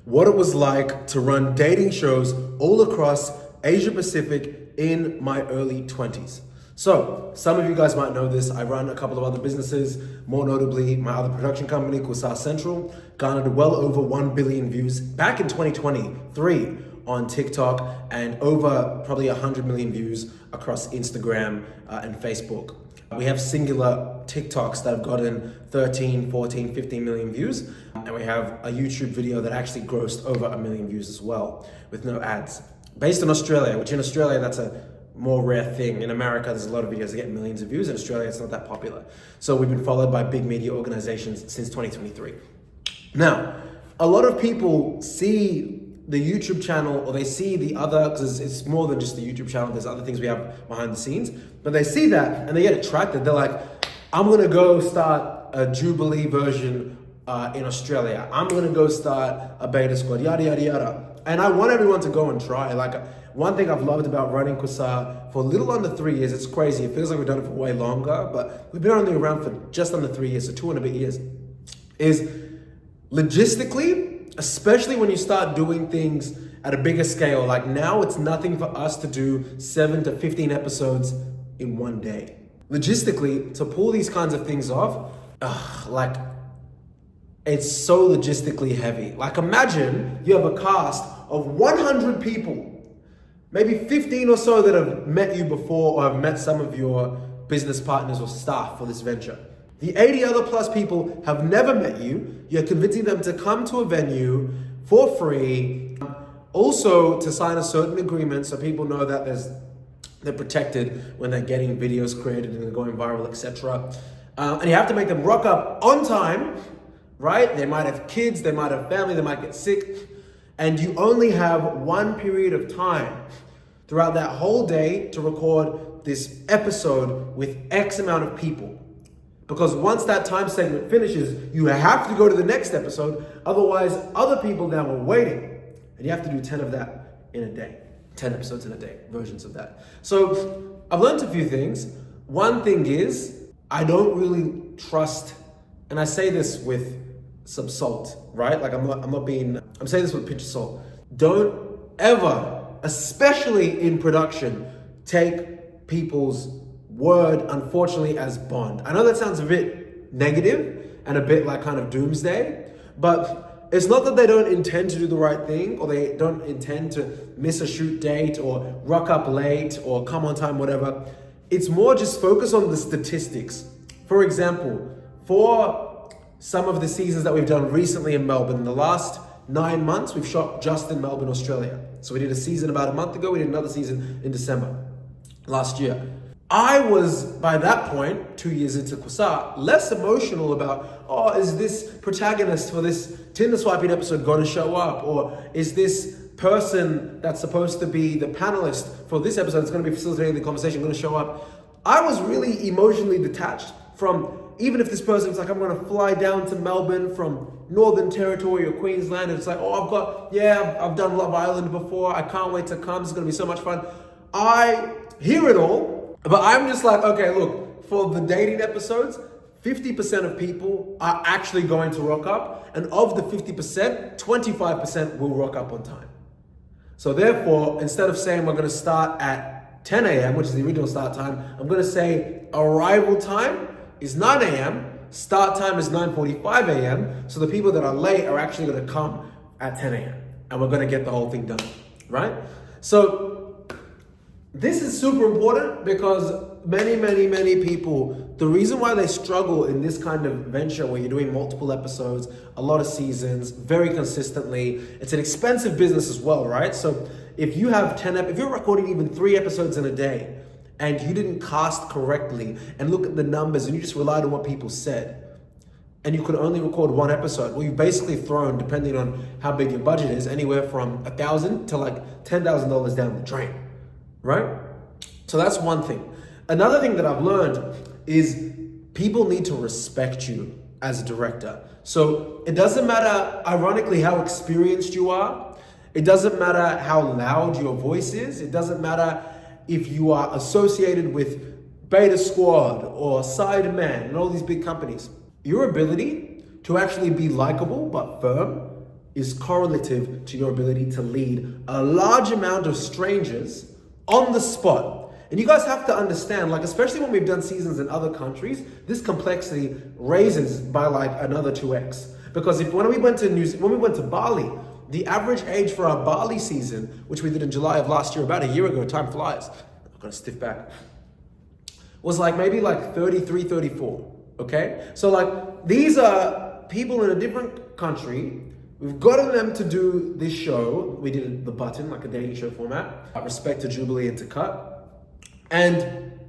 what it was like to run dating shows all across Asia Pacific in my early 20s. So, some of you guys might know this. I run a couple of other businesses, more notably my other production company called Central, garnered well over 1 billion views back in 2023 on TikTok and over probably 100 million views across Instagram and Facebook. We have singular TikToks that have gotten 13, 14, 15 million views. And we have a YouTube video that actually grossed over 1 million views as well with no ads. Based in Australia, which in Australia, that's a more rare thing. In America, there's a lot of videos that get millions of views. In Australia, it's not that popular. So we've been followed by big media organizations since 2023. Now, a lot of people see the YouTube channel, or they see the other, because it's more than just the YouTube channel, there's other things we have behind the scenes, but they see that and they get attracted. They're like, I'm gonna go start a Jubilee version in Australia. I'm gonna go start a beta squad, yada, yada, yada. And I want everyone to go and try. Like, one thing I've loved about running Quasar for a little under 3 years, it's crazy, it feels like we've done it for way longer, but we've been only around for just under 3 years, so 2 and a bit years, is logistically, especially when you start doing things at a bigger scale, like now it's nothing for us to do 7 to 15 episodes in one day. Logistically, to pull these kinds of things off, like it's so logistically heavy. Like imagine you have a cast of 100 people, maybe 15 or so that have met you before or have met some of your business partners or staff for this venture. The 80 other plus people have never met you. You're convincing them to come to a venue for free. Also to sign a certain agreement so people know that they're protected when they're getting videos created and they're going viral, etc. And you have to make them rock up on time, right? They might have kids, they might have family, they might get sick. And you only have one period of time throughout that whole day to record this episode with X amount of people. Because once that time segment finishes, you have to go to the next episode. Otherwise, other people now are waiting. And you have to do 10 of that in a day. 10 episodes in a day, versions of that. So I've learned a few things. One thing is, I don't really trust, and I say this with some salt, right? Like I'm saying this with a pinch of salt. Don't ever, especially in production, take people's word, unfortunately, as bond. I know that sounds a bit negative and a bit like kind of doomsday, but it's not that they don't intend to do the right thing or they don't intend to miss a shoot date or rock up late or come on time, whatever. It's more just focus on the statistics. For example, for some of the seasons that we've done recently in Melbourne, in the last 9 months, we've shot just in Melbourne, Australia. So we did a season about a month ago, we did another season in December last year. I was, by that point, 2 years into Quasar, less emotional about, is this protagonist for this Tinder swiping episode going to show up? Or is this person that's supposed to be the panelist for this episode that's going to be facilitating the conversation going to show up? I was really emotionally detached from, even if this person's like, I'm going to fly down to Melbourne from Northern Territory or Queensland, and it's like, I've done Love Island before, I can't wait to come, it's going to be so much fun. I hear it all. But I'm just like, okay, look, for the dating episodes, 50% of people are actually going to rock up. And of the 50%, 25% will rock up on time. So therefore, instead of saying we're going to start at 10 a.m., which is the original start time, I'm going to say arrival time is 9 a.m., start time is 9:45 a.m. So the people that are late are actually going to come at 10 a.m. And we're going to get the whole thing done, right? So this is super important because many people, the reason why they struggle in this kind of venture where you're doing multiple episodes, a lot of seasons, very consistently, it's an expensive business as well, right? So if you have if you're recording even 3 episodes in a day and you didn't cast correctly and look at the numbers and you just relied on what people said and you could only record 1 episode, well, you've basically thrown, depending on how big your budget is, anywhere from $1,000 to like $10,000 down the drain. Right? So that's one thing. Another thing that I've learned is people need to respect you as a director. So it doesn't matter, ironically, how experienced you are. It doesn't matter how loud your voice is. It doesn't matter if you are associated with Beta Squad or Sideman and all these big companies. Your ability to actually be likable but firm is correlative to your ability to lead a large amount of strangers on the spot. And you guys have to understand, like, especially when we've done seasons in other countries, this complexity raises by like another 2x. Because when we went to Bali, the average age for our Bali season, which we did in July of last year, about a year ago, time flies, I'm gonna stiff back, was like maybe like 33, 34, okay? So like, these are people in a different country. We've gotten them to do this show. We did the button, like a dating show format, Respect to Jubilee and to Cut. And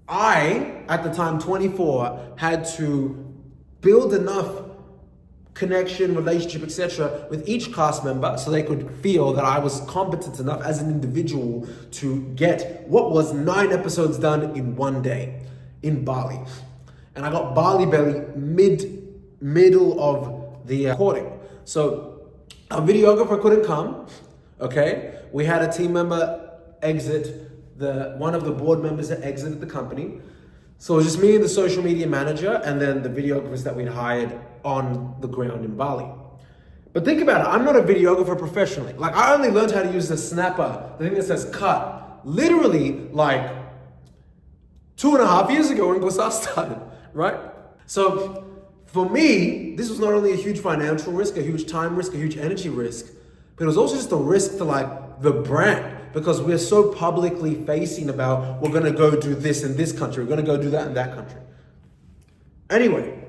I, at the time 24, had to build enough connection, relationship, etc. with each cast member so they could feel that I was competent enough as an individual to get what was 9 episodes done in one day in Bali. And I got Bali belly middle of the recording. So our videographer couldn't come, okay? We had a team member exit, one of the board members that exited the company. So it was just me and the social media manager and then the videographers that we'd hired on the ground in Bali. But think about it, I'm not a videographer professionally. Like, I only learned how to use the snapper, the thing that says cut, literally like 2.5 years ago when Gosar started, right? So for me, this was not only a huge financial risk, a huge time risk, a huge energy risk, but it was also just a risk to like the brand, because we're so publicly facing about, we're gonna go do this in this country, we're gonna go do that in that country. Anyway,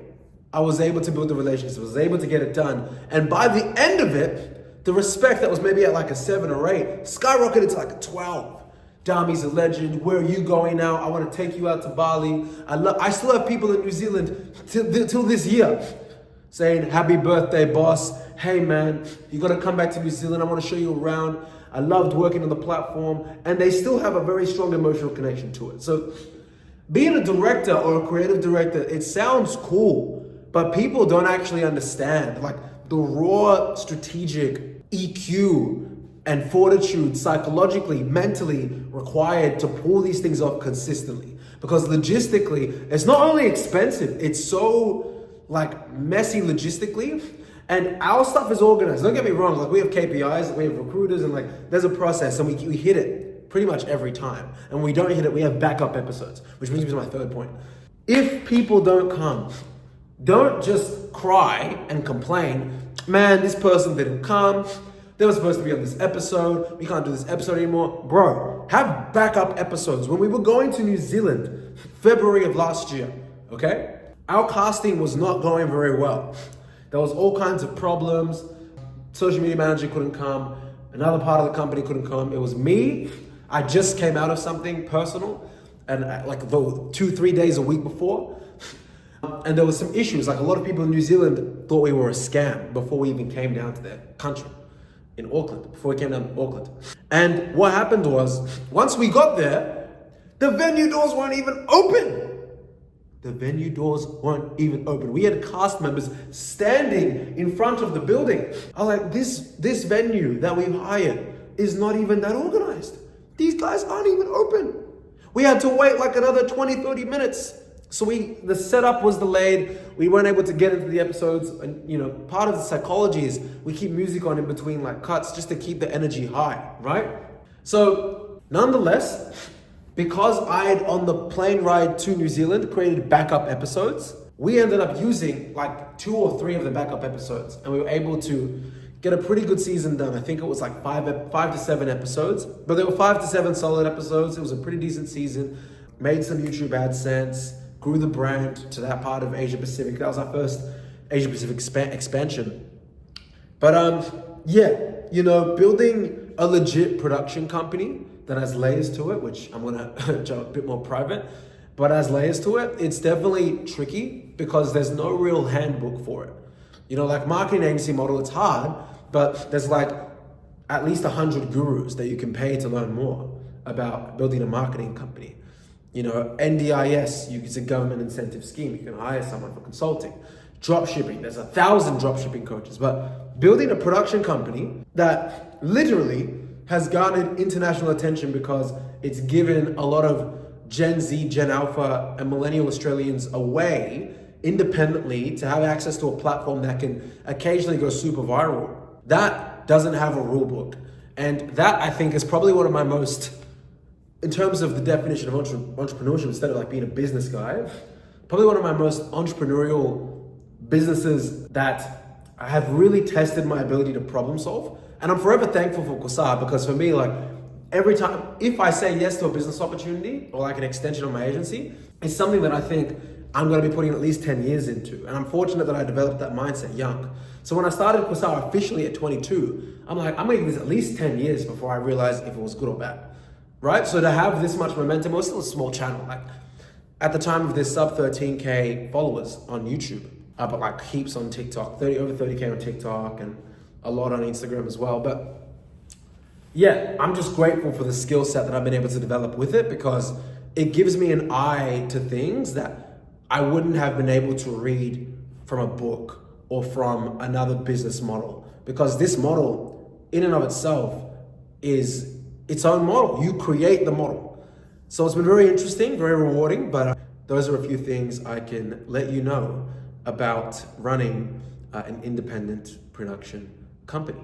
I was able to build the relationship, I was able to get it done. And by the end of it, the respect that was maybe at like a 7 or 8 skyrocketed to like a 12. Dami's a legend. Where are you going now? I want to take you out to Bali. I still have people in New Zealand till this year saying, happy birthday, boss. Hey man, you got to come back to New Zealand. I want to show you around. I loved working on the platform. And they still have a very strong emotional connection to it. So being a director or a creative director, it sounds cool, but people don't actually understand like the raw strategic EQ and fortitude psychologically, mentally required to pull these things off consistently. Because logistically, it's not only expensive, it's so like messy logistically, and our stuff is organized. Don't get me wrong, like we have KPIs, we have recruiters, and like there's a process, and we hit it pretty much every time. And when we don't hit it, we have backup episodes, which brings me to my third point. If people don't come, don't just cry and complain, man, this person didn't come, they were supposed to be on this episode, we can't do this episode anymore. Bro, have backup episodes. When we were going to New Zealand, February of last year, okay? Our casting was not going very well. There was all kinds of problems. Social media manager couldn't come. Another part of the company couldn't come. It was me. I just came out of something personal, and like 2-3 days a week before. And there was some issues. Like a lot of people in New Zealand thought we were a scam before we even came down to their country. In Auckland, before we came down to Auckland. And what happened was, once we got there, the venue doors weren't even open. The venue doors weren't even open. We had cast members standing in front of the building. I was like, this venue that we've hired is not even that organized. These guys aren't even open. We had to wait like another 20-30 minutes. So the setup was delayed. We weren't able to get into the episodes. And you know, part of the psychology is we keep music on in between like cuts just to keep the energy high, right? So nonetheless, because I'd on the plane ride to New Zealand created backup episodes, we ended up using like 2 or 3 of the backup episodes, and we were able to get a pretty good season done. I think it was like 5 to 7 episodes, but there were 5 to 7 solid episodes. It was a pretty decent season. Made some YouTube AdSense. Grew the brand to that part of Asia Pacific. That was our first Asia Pacific expansion. But yeah, you know, building a legit production company that has layers to it, which I'm gonna jump a bit more private, but has layers to it, it's definitely tricky because there's no real handbook for it. You know, like marketing agency model, it's hard, but there's like at least 100 gurus that you can pay to learn more about building a marketing company. You know, NDIS, it's a government incentive scheme. You can hire someone for consulting. Drop shipping, there's 1,000 drop shipping coaches. But building a production company that literally has garnered international attention because it's given a lot of Gen Z, Gen Alpha, and Millennial Australians a way independently to have access to a platform that can occasionally go super viral that doesn't have a rule book. And that, I think, is probably one of my most, in terms of the definition of entrepreneurship, instead of like being a business guy, probably one of my most entrepreneurial businesses that have really tested my ability to problem solve. And I'm forever thankful for Kusar, because for me, like, every time, if I say yes to a business opportunity or like an extension of my agency, it's something that I think I'm going to be putting at least 10 years into. And I'm fortunate that I developed that mindset young. So when I started Kusar officially at 22, I'm like, I'm going to give this at least 10 years before I realized if it was good or bad, right? So to have this much momentum, it was still a small channel. Like, at the time of this, sub 13K followers on YouTube, but like heaps on TikTok, over 30K on TikTok, and a lot on Instagram as well. But yeah, I'm just grateful for the skill set that I've been able to develop with it, because it gives me an eye to things that I wouldn't have been able to read from a book or from another business model, because this model in and of itself is its own model. You create the model. So it's been very interesting, very rewarding, but those are a few things I can let you know about running an independent production company.